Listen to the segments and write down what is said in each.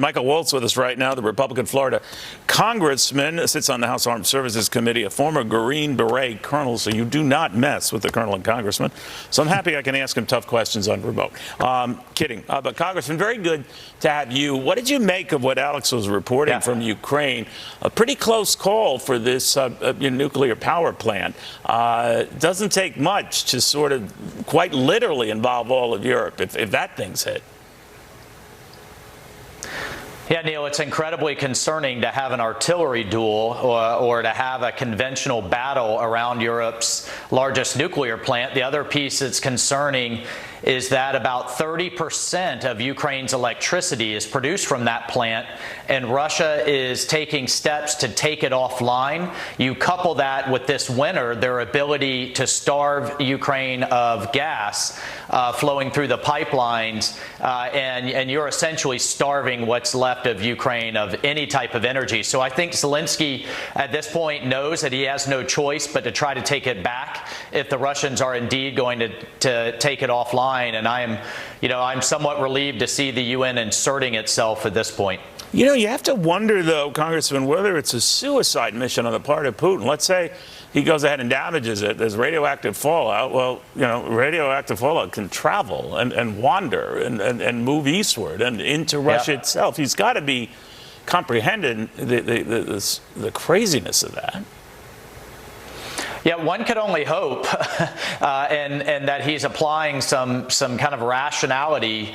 Michael Waltz with us right now, the Republican Florida congressman, sits on the House Armed Services Committee, a former Green Beret colonel, so you do not mess with the colonel and congressman. So I'm happy I can ask him tough questions on remote. Kidding. But Congressman, very good to have you. What did you make of what Alex was reporting from Ukraine? A pretty close call for this nuclear power plant. Doesn't take much to sort of quite literally involve all of Europe if that thing's hit. Yeah, Neil, it's incredibly concerning to have an artillery duel or to have a conventional battle around Europe's largest nuclear plant. The other piece that's concerning is that about 30% of Ukraine's electricity is produced from that plant, and Russia is taking steps to take it offline. You couple that with this winter, their ability to starve Ukraine of gas flowing through the pipelines, and you're essentially starving what's left of Ukraine of any type of energy. So I think Zelensky at this point knows that he has no choice but to try to take it back if the Russians are indeed going to take it offline. And I'm somewhat relieved to see the UN inserting itself at this point. You know, you have to wonder, though, Congressman, whether it's a suicide mission on the part of Putin. Let's say he goes ahead and damages it. There's radioactive fallout. Well, radioactive fallout can travel and wander and move eastward and into Russia itself. He's got to be comprehending the craziness of that. Yeah, one could only hope, and that he's applying some kind of rationality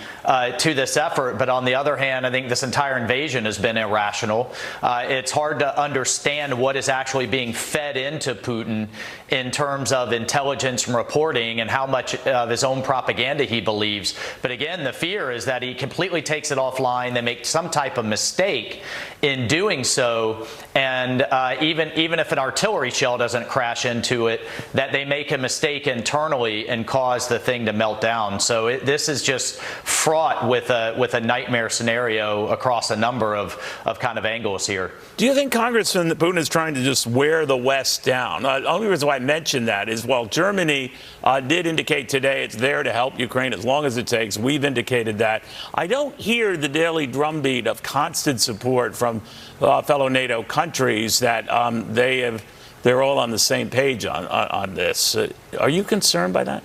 to this effort. But on the other hand, I think this entire invasion has been irrational. It's hard to understand what is actually being fed into Putin in terms of intelligence and reporting and how much of his own propaganda he believes. But again, the fear is that he completely takes it offline. They make some type of mistake in doing so, and even if an artillery shell doesn't crash into it, that they make a mistake internally and cause the thing to melt down. So this is just fraught with a nightmare scenario across a number of kind of angles here. Do you think, Congressman, that Putin is trying to just wear the West down? The only reason why I mention that is, while Germany did indicate today it's there to help Ukraine as long as it takes, we've indicated that, I don't hear the daily drumbeat of constant support from fellow NATO countries that they're all on the same page on this. Are you concerned by that?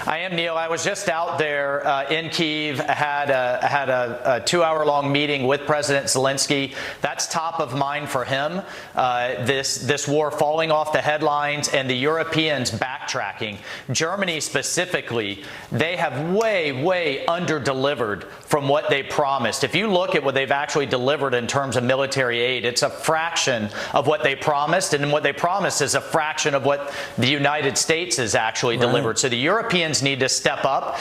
I am, Neil. I was just out there in Kyiv. I had a 2-hour-long meeting with President Zelensky. That's top of mind for him. This war falling off the headlines and the Europeans backtracking. Germany specifically, they have way under-delivered from what they promised. If you look at what they've actually delivered in terms of military aid, it's a fraction of what they promised, and what they promised is a fraction of what the United States has actually delivered. So the Europeans need to step up.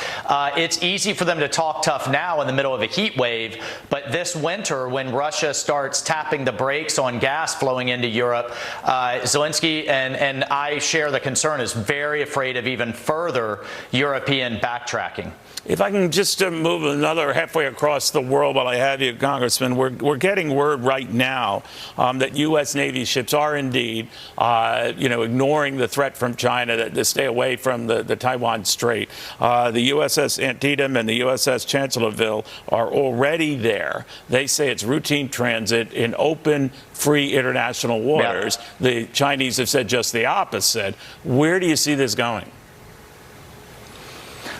It's easy for them to talk tough now in the middle of a heat wave, but this winter, when Russia starts tapping the brakes on gas flowing into Europe, Zelensky and I share the concern, is very afraid of even further European backtracking. If I can just move another halfway across the world while I have you, Congressman, we're getting word right now that U.S. Navy ships are indeed, ignoring the threat from China to stay away from the Taiwan Strait. The USS Antietam and the USS Chancellorsville are already there. They say it's routine transit in open, free international waters. Yeah. The Chinese have said just the opposite. Where do you see this going?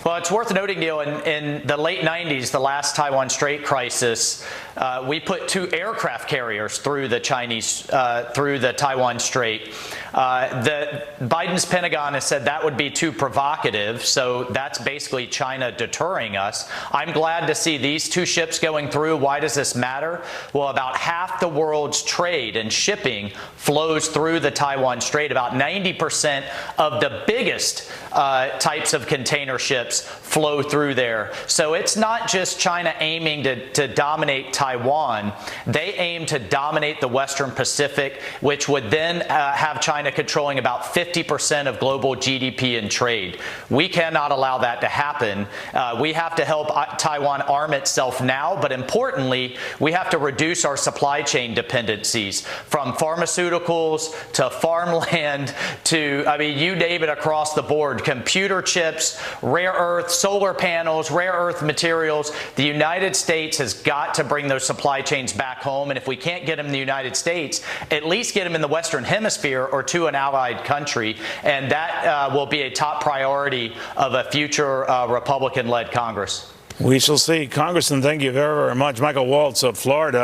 Well, it's worth noting, Neil, in the late 90s, the last Taiwan Strait crisis, we put 2 aircraft carriers through the Taiwan Strait. Biden's Pentagon has said that would be too provocative, so that's basically China deterring us. I'm glad to see these 2 ships going through. Why does this matter? Well, about half the world's trade and shipping flows through the Taiwan Strait. About 90% of the biggest types of container ships flow through there. So it's not just China aiming to dominate Taiwan. They aim to dominate the Western Pacific, which would then have China controlling about 50% of global GDP and trade. We cannot allow that to happen. We have to help Taiwan arm itself now, but importantly, we have to reduce our supply chain dependencies, from pharmaceuticals to farmland to, you name it, across the board. forward. Computer chips, rare earth, solar panels, rare earth materials. The United States has got to bring those supply chains back home. And if we can't get them in the United States, at least get them in the Western Hemisphere or to an allied country. And that will be a top priority of a future Republican-led Congress. We shall see. Congressman, thank you very, very much. Michael Waltz of Florida.